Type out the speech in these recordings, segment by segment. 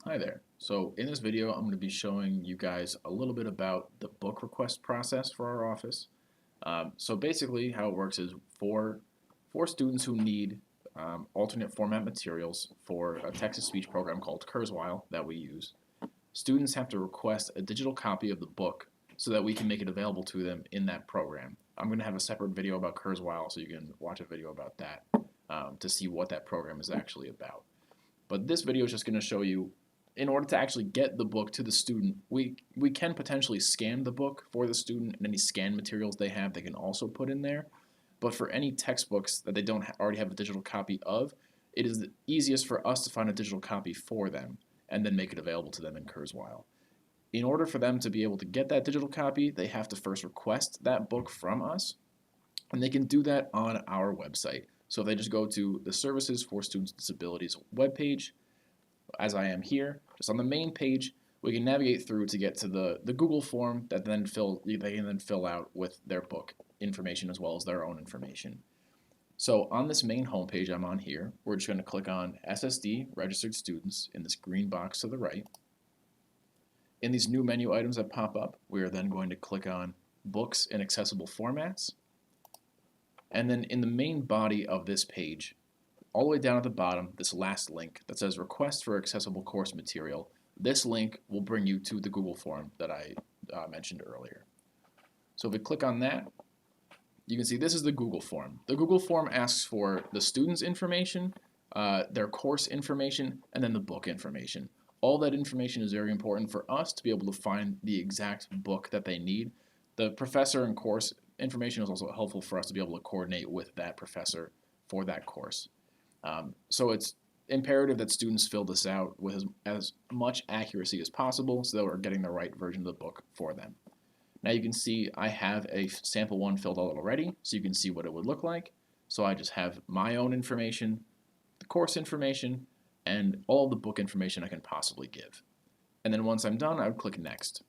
Hi there. So in this video, I'm going to be showing you guys a little bit about the book request process for our office. So basically how it works is for students who need alternate format materials for a text-to-speech program called Kurzweil that we use, students have to request a digital copy of the book so that we can make it available to them in that program. I'm going to have a separate video about Kurzweil so you can watch a video about that to see what that program is actually about. But this video is just going to show you, in order to actually get the book to the student, we can potentially scan the book for the student, and any scan materials they have they can also put in there. But for any textbooks that they don't already have a digital copy of, it is the easiest for us to find a digital copy for them and then make it available to them in Kurzweil. In order for them to be able to get that digital copy, they have to first request that book from us, and they can do that on our website. So if they just go to the Services for Students with Disabilities webpage, as I am here, just on the main page, we can navigate through to get to the Google form that they can then fill out with their book information as well as their own information. So on this main homepage I'm on here, we're just going to click on SSD Registered Students in this green box to the right. In these new menu items that pop up, we are then going to click on Books in Accessible Formats. And then in the main body of this page, all the way down at the bottom, this last link that says Request for Accessible Course Material, this link will bring you to the Google form that I mentioned earlier. So if we click on that, you can see this is the Google form. The Google form asks for the student's information, their course information, and then the book information. All that information is very important for us to be able to find the exact book that they need. The professor and course information is also helpful for us to be able to coordinate with that professor for that course. So it's imperative that students fill this out with as much accuracy as possible so that we're getting the right version of the book for them. Now you can see I have a sample one filled out already, so you can see what it would look like. So I just have my own information, the course information, and all the book information I can possibly give. And then once I'm done, I would click Next.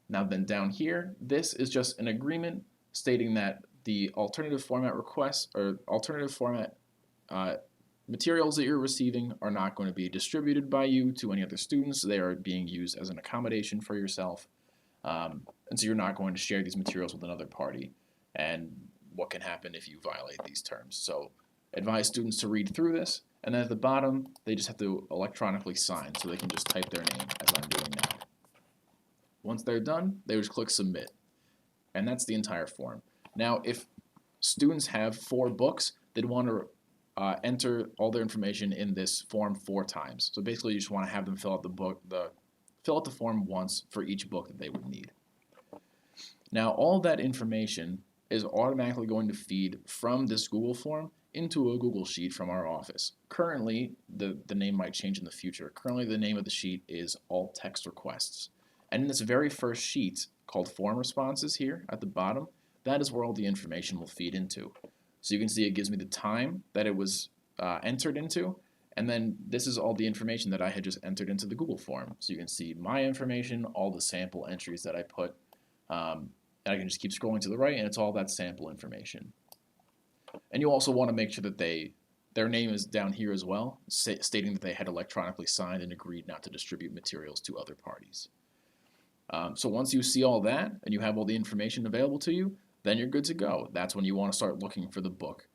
Now then down here, this is just an agreement stating that the alternative format requests or alternative format materials that you're receiving are not going to be distributed by you to any other students. They are being used as an accommodation for yourself. And so you're not going to share these materials with another party. And what can happen if you violate these terms. So advise students to read through this. And then at the bottom, they just have to electronically sign. So they can just type their name as I'm doing now. Once they're done, they just click Submit. And that's the entire form. Now, if students have 4 books, they'd want to enter all their information in this form 4 times. So basically, you just want to have them fill out fill out the form once for each book that they would need. Now, all that information is automatically going to feed from this Google form into a Google Sheet from our office. Currently, the name might change in the future. Currently, the name of the sheet is Alt Text Requests. And in this very first sheet, called Form Responses here at the bottom, that is where all the information will feed into. So you can see it gives me the time that it was entered into, and then this is all the information that I had just entered into the Google form. So you can see my information, all the sample entries that I put, and I can just keep scrolling to the right, and it's all that sample information. And you also want to make sure that their name is down here as well, stating that they had electronically signed and agreed not to distribute materials to other parties. So once you see all that and you have all the information available to you, then you're good to go. That's when you want to start looking for the book.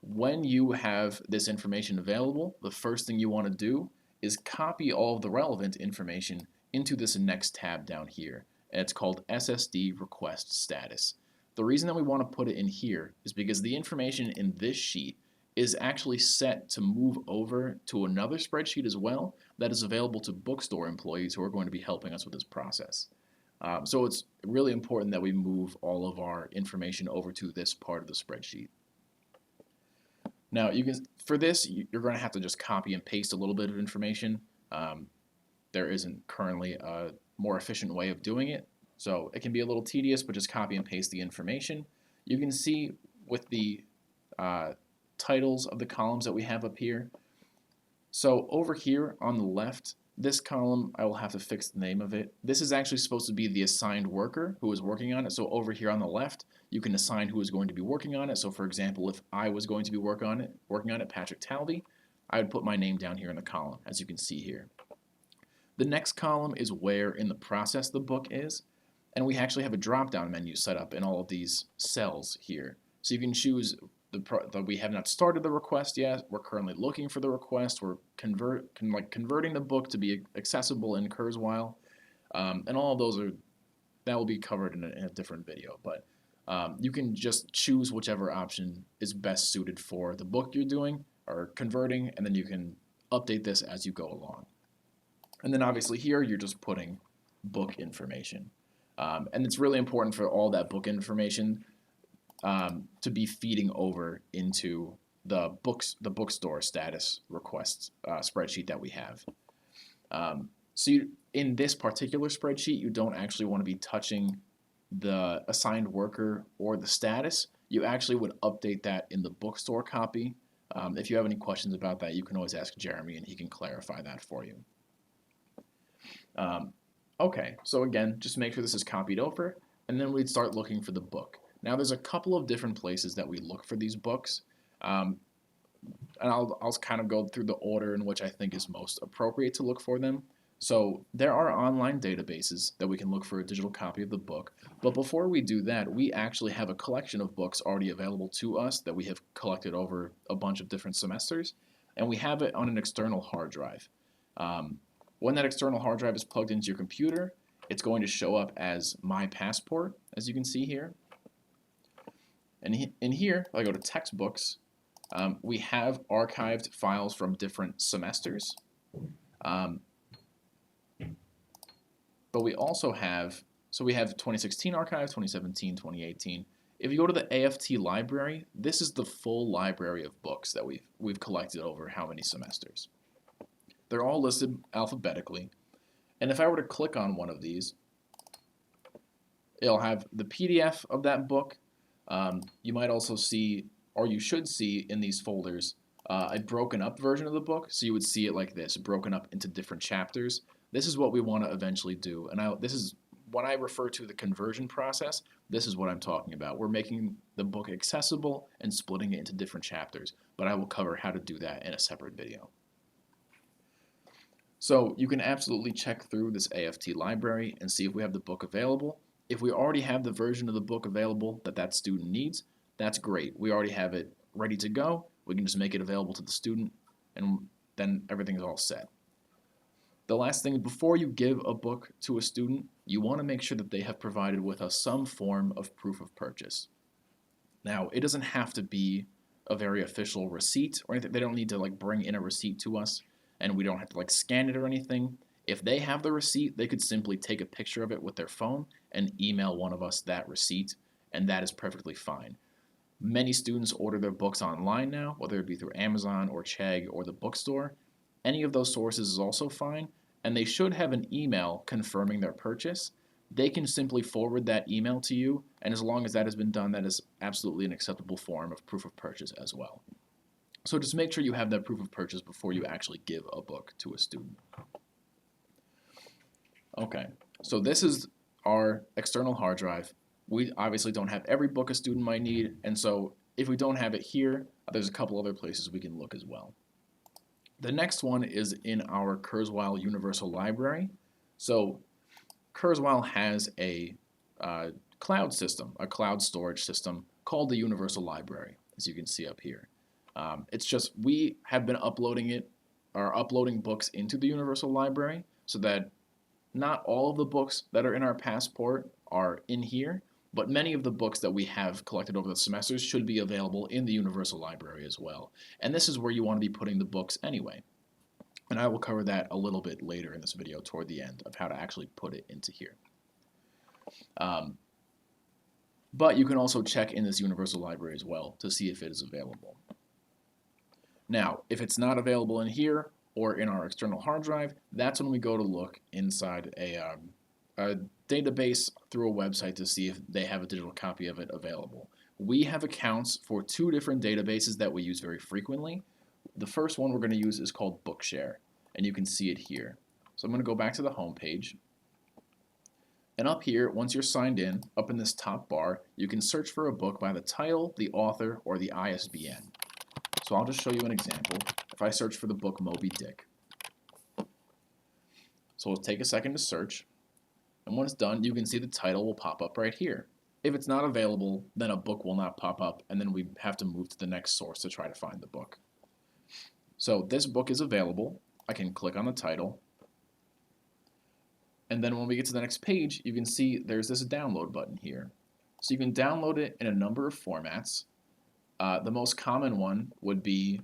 When you have this information available, the first thing you want to do is copy all of the relevant information into this next tab down here. And it's called SSD Request Status. The reason that we want to put it in here is because the information in this sheet is actually set to move over to another spreadsheet as well that is available to bookstore employees who are going to be helping us with this process. So it's really important that we move all of our information over to this part of the spreadsheet. Now, for this, you're going to have to just copy and paste a little bit of information. There isn't currently a more efficient way of doing it, so it can be a little tedious, but just copy and paste the information. You can see with the titles of the columns that we have up here. So over here on the left, this column, I will have to fix the name of it. This is actually supposed to be the assigned worker who is working on it. So over here on the left, you can assign who is going to be working on it. So for example, if I was going to be working on it, Patrick Talby, I would put my name down here in the column, as you can see here. The next column is where in the process the book is, and we actually have a drop-down menu set up in all of these cells here. So you can choose that we have not started the request yet, we're currently looking for the request, we're converting the book to be accessible in Kurzweil, and all of those that will be covered in a different video, but you can just choose whichever option is best suited for the book you're doing or converting, and then you can update this as you go along. And then obviously here you're just putting book information. And it's really important for all that book information to be feeding over into the bookstore status requests spreadsheet that we have. In this particular spreadsheet, you don't actually want to be touching the assigned worker or the status. You actually would update that in the bookstore copy. If you have any questions about that, you can always ask Jeremy and he can clarify that for you. Okay, so again, just make sure this is copied over, and then we'd start looking for the book. Now there's a couple of different places that we look for these books, and I'll kind of go through the order in which I think is most appropriate to look for them. So there are online databases that we can look for a digital copy of the book, but before we do that, we actually have a collection of books already available to us that we have collected over a bunch of different semesters, and we have it on an external hard drive. When that external hard drive is plugged into your computer, it's going to show up as My Passport, as you can see here. And in here, if I go to textbooks, we have archived files from different semesters. But we also have, so we have 2016 archives, 2017, 2018. If you go to the AFT library, this is the full library of books that we've collected over how many semesters. They're all listed alphabetically, and if I were to click on one of these, it'll have the PDF of that book. You might also see, or you should see in these folders, a broken up version of the book, so you would see it like this, broken up into different chapters. This is what we want to eventually do, and this is when I refer to the conversion process, this is what I'm talking about. We're making the book accessible and splitting it into different chapters, but I will cover how to do that in a separate video. So you can absolutely check through this AFT library and see if we have the book available. If we already have the version of the book available that student needs, that's great. We already have it ready to go. We can just make it available to the student, and then everything's all set. The last thing, before you give a book to a student, you want to make sure that they have provided with us some form of proof of purchase. Now, it doesn't have to be a very official receipt or anything. They don't need to bring in a receipt to us, and we don't have to scan it or anything. If they have the receipt, they could simply take a picture of it with their phone and email one of us that receipt, and that is perfectly fine. Many students order their books online now, whether it be through Amazon or Chegg or the bookstore. Any of those sources is also fine, and they should have an email confirming their purchase. They can simply forward that email to you, and as long as that has been done, that is absolutely an acceptable form of proof of purchase as well. So just make sure you have that proof of purchase before you actually give a book to a student. Okay, so this is our external hard drive. We obviously don't have every book a student might need, and so if we don't have it here, there's a couple other places we can look as well. The next one is in our Kurzweil Universal Library. So Kurzweil has a cloud system, a cloud storage system called the Universal Library, as you can see up here. It's just we have been uploading books into the Universal Library so that not all of the books that are in our passport are in here, but many of the books that we have collected over the semesters should be available in the Universal Library as well. And this is where you want to be putting the books anyway. And I will cover that a little bit later in this video toward the end of how to actually put it into here. But you can also check in this Universal Library as well to see if it is available. Now, if it's not available in here or in our external hard drive, that's when we go to look inside a database through a website to see if they have a digital copy of it available. We have accounts for 2 different databases that we use very frequently. The first one we're going to use is called Bookshare, and you can see it here. So I'm going to go back to the home page. And up here, once you're signed in, up in this top bar, you can search for a book by the title, the author, or the ISBN. So I'll just show you an example. if I search for the book Moby Dick. So we'll take a second to search, and when it's done, you can see the title will pop up right here. If it's not available, then a book will not pop up, and then we have to move to the next source to try to find the book. So this book is available. I can click on the title, and then when we get to the next page, you can see there's this download button here. So you can download it in a number of formats. The most common one would be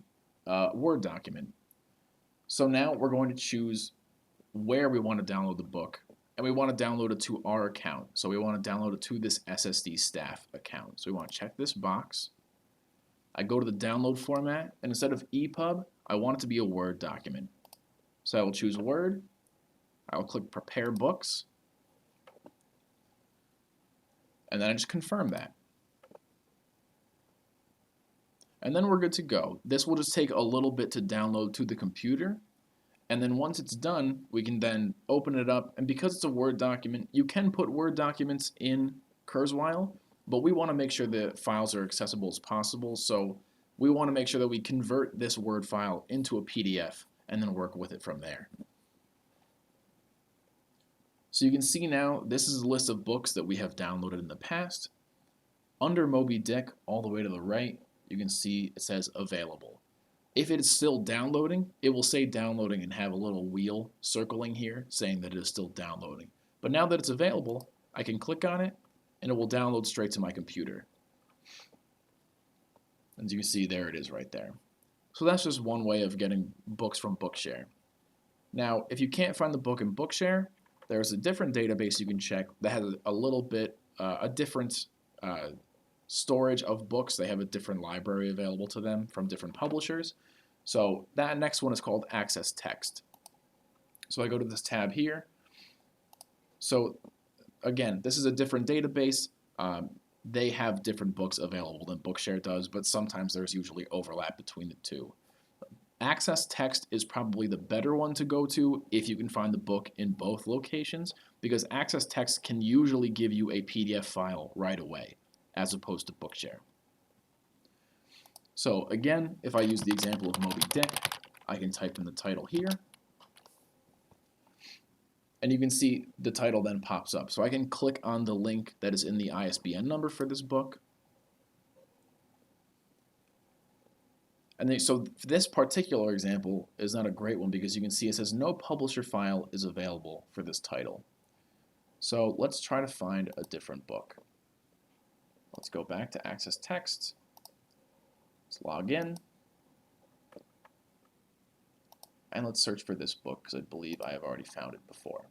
a Word document. So now we're going to choose where we want to download the book, and we want to download it to our account. So we want to download it to this SSD staff account. So we want to check this box. I go to the download format, and instead of EPUB, I want it to be a Word document. So I will choose Word. I will click Prepare Books, and then I just confirm that. And then we're good to go. This will just take a little bit to download to the computer, and then once it's done, we can then open it up, and because it's a Word document, you can put Word documents in Kurzweil, but we want to make sure the files are accessible as possible, so we want to make sure that we convert this Word file into a PDF and then work with it from there. So you can see now, this is a list of books that we have downloaded in the past. Under Moby Dick, all the way to the right, you can see it says available. If it is still downloading, it will say downloading and have a little wheel circling here saying that it is still downloading. But now that it's available, I can click on it and it will download straight to my computer. As you can see, there it is right there. So that's just one way of getting books from Bookshare. Now, if you can't find the book in Bookshare, there's a different database you can check that has a little bit, a different storage of books. They have a different library available to them from different publishers. So that next one is called Access Text. So I go to this tab here. So again, this is a different database. They have different books available than Bookshare does, but sometimes there's usually overlap between the two. Access Text is probably the better one to go to if you can find the book in both locations, because Access Text can usually give you a PDF file right away, as opposed to Bookshare. So again, if I use the example of Moby Dick, I can type in the title here, and you can see the title then pops up. So I can click on the link that is in the ISBN number for this book. And then, so this particular example is not a great one because you can see it says no publisher file is available for this title. So let's try to find a different book. Let's go back to Access Text. Let's log in. And let's search for this book because I believe I have already found it before.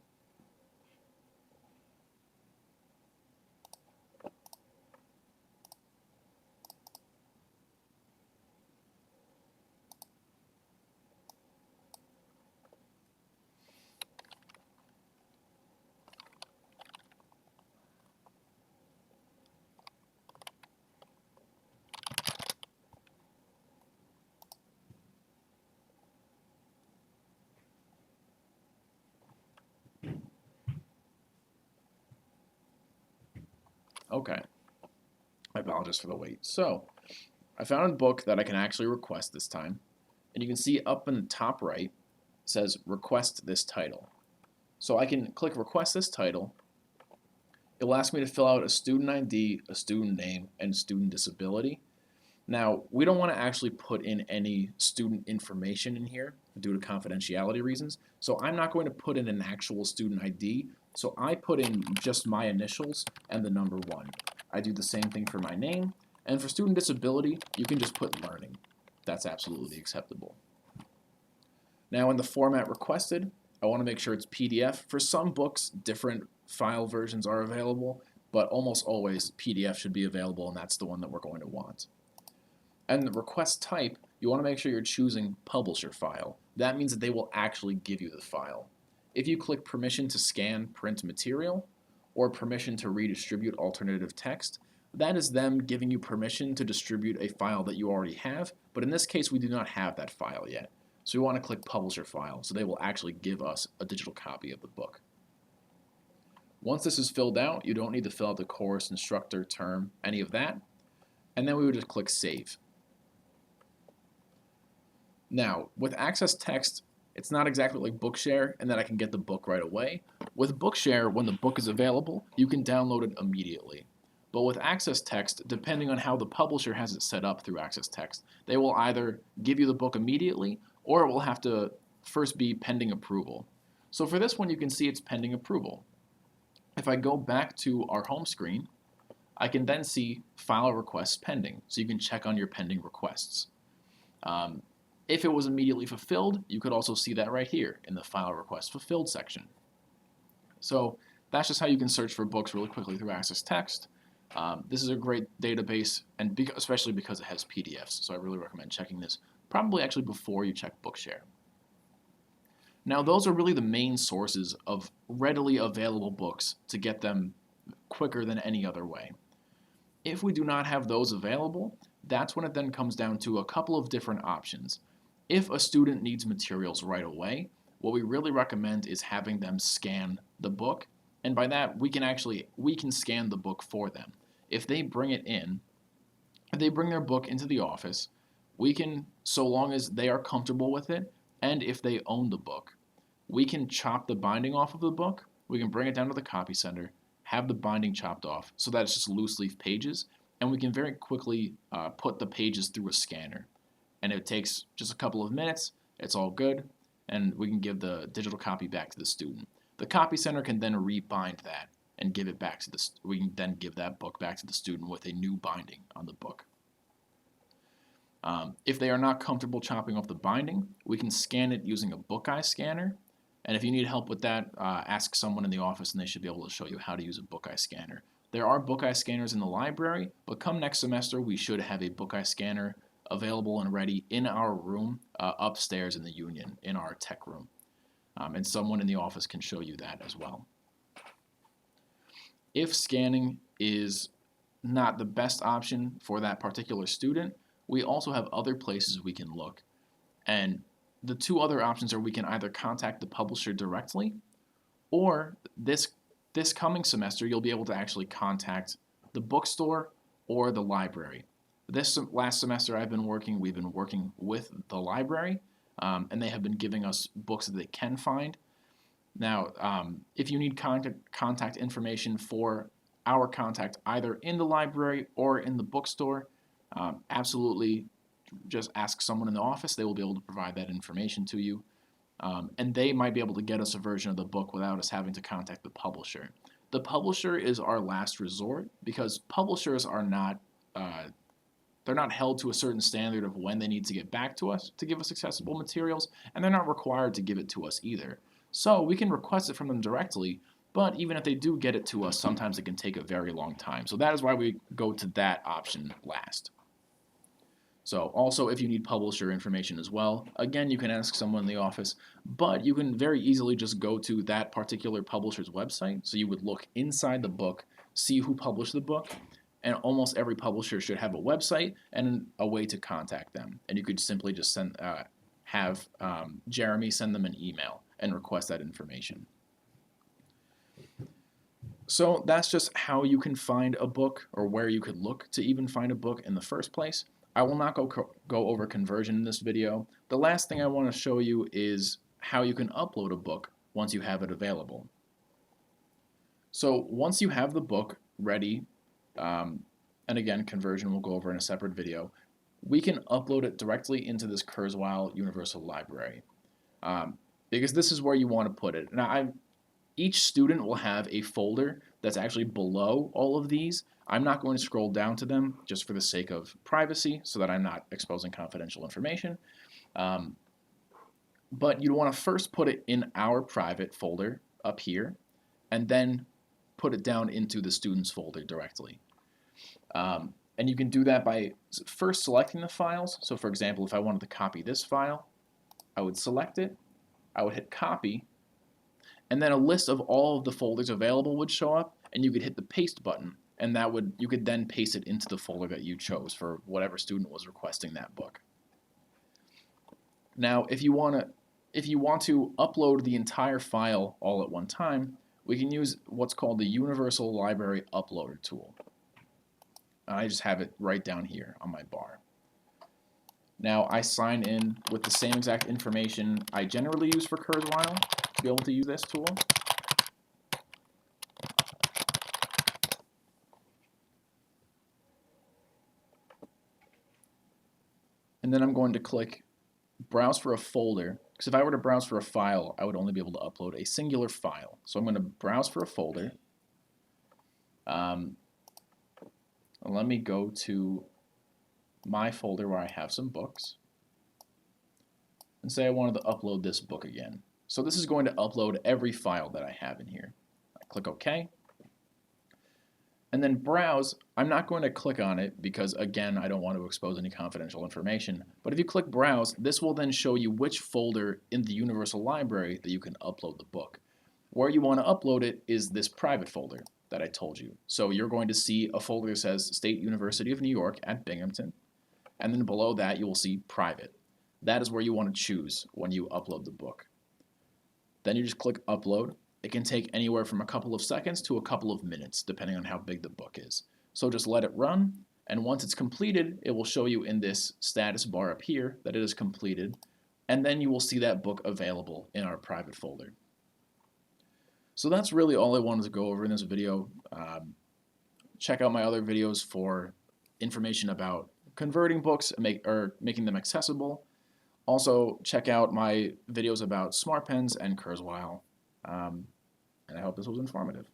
Okay, I apologize for the wait. So I found a book that I can actually request this time, and you can see up in the top right it says request this title. So I can click request this title. It will ask me to fill out a student ID, a student name, and student disability. Now, we don't want to actually put in any student information in here due to confidentiality reasons, so I'm not going to put in an actual student ID, so I put in just my initials and the number 1. I do the same thing for my name, and for student disability, you can just put learning. That's absolutely acceptable. Now in the format requested, I want to make sure it's PDF. For some books, different file versions are available, but almost always PDF should be available, and that's the one that we're going to want. And the request type, you want to make sure you're choosing publisher file. That means that they will actually give you the file. If you click permission to scan print material or permission to redistribute alternative text, that is them giving you permission to distribute a file that you already have, but in this case we do not have that file yet. So we want to click publisher file so they will actually give us a digital copy of the book. Once this is filled out, you don't need to fill out the course, instructor, term, any of that, and then we would just click save. Now, with Access Text, it's not exactly like Bookshare and that I can get the book right away. With Bookshare, when the book is available, you can download it immediately. But with Access Text, depending on how the publisher has it set up through Access Text, they will either give you the book immediately or it will have to first be pending approval. So for this one, you can see it's pending approval. If I go back to our home screen, I can then see file requests pending, so you can check on your pending requests. If it was immediately fulfilled, you could also see that right here in the file request fulfilled section. So that's just how you can search for books really quickly through Access Text. This is a great database, and especially because it has PDFs, so I really recommend checking this, probably actually before you check Bookshare. Now those are really the main sources of readily available books to get them quicker than any other way. If we do not have those available, that's when it then comes down to a couple of different options. If a student needs materials right away, what we really recommend is having them scan the book, and by that we can scan the book for them. If they bring it in, if they bring their book into the office, we can, so long as they are comfortable with it, and if they own the book, we can chop the binding off of the book, we can bring it down to the copy center, have the binding chopped off so that it's just loose leaf pages, and we can very quickly put the pages through a scanner. And it takes just a couple of minutes, it's all good, and we can give the digital copy back to the student. The copy center can then rebind that and give it back to we can then give that book back to the student with a new binding on the book. If they are not comfortable chopping off the binding, we can scan it using a Bookeye scanner. And if you need help with that, ask someone in the office and they should be able to show you how to use a Bookeye scanner. There are Bookeye scanners in the library, but come next semester we should have a Bookeye scanner available and ready in our room upstairs in the Union, in our tech room. And someone in the office can show you that as well. If scanning is not the best option for that particular student, we also have other places we can look. And the two other options are we can either contact the publisher directly, or this coming semester you'll be able to actually contact the bookstore or the library. This last semester we've been working with the library, and they have been giving us books that they can find. Now, if you need contact information for our contact either in the library or in the bookstore, absolutely just ask someone in the office. They will be able to provide that information to you. And they might be able to get us a version of the book without us having to contact the publisher. The publisher is our last resort because publishers are not they're not held to a certain standard of when they need to get back to us to give us accessible materials, and they're not required to give it to us either. So we can request it from them directly, but even if they do get it to us, sometimes it can take a very long time. So that is why we go to that option last. So also if you need publisher information as well, again you can ask someone in the office, but you can very easily just go to that particular publisher's website. So you would look inside the book, see who published the book, and almost every publisher should have a website and a way to contact them. And you could simply just have Jeremy send them an email and request that information. So that's just how you can find a book, or where you could look to even find a book in the first place. I will not go over conversion in this video. The last thing I want to show you is how you can upload a book once you have it available. So once you have the book ready, and again conversion we'll go over in a separate video, we can upload it directly into this Kurzweil Universal Library, because this is where you want to put it. Now each student will have a folder that's actually below all of these. I'm not going to scroll down to them just for the sake of privacy so that I'm not exposing confidential information. But you'd want to first put it in our private folder up here and then put it down into the students folder directly. And you can do that by first selecting the files. So for example, if I wanted to copy this file, I would select it, I would hit copy, and then a list of all of the folders available would show up, and you could hit the paste button, and you could then paste it into the folder that you chose for whatever student was requesting that book. Now, if you want to upload the entire file all at one time, we can use what's called the Universal Library Uploader tool. I just have it right down here on my bar. Now I sign in with the same exact information I generally use for Kurzweil to be able to use this tool. And then I'm going to click browse for a folder, because if I were to browse for a file, I would only be able to upload a singular file. So I'm going to browse for a folder. Let me go to my folder where I have some books and say I wanted to upload this book again. So this is going to upload every file that I have in here. I click OK. And then browse, I'm not going to click on it because, again, I don't want to expose any confidential information. But if you click browse, this will then show you which folder in the Universal Library that you can upload the book. Where you want to upload it is this private folder that I told you. So you're going to see a folder that says State University of New York at Binghamton. And then below that, you will see private. That is where you want to choose when you upload the book. Then you just click upload. It can take anywhere from a couple of seconds to a couple of minutes, depending on how big the book is. So just let it run, and once it's completed, it will show you in this status bar up here that it is completed, and then you will see that book available in our private folder. So that's really all I wanted to go over in this video. Check out my other videos for information about converting books and making them accessible. Also, check out my videos about SmartPens and Kurzweil. And I hope this was informative.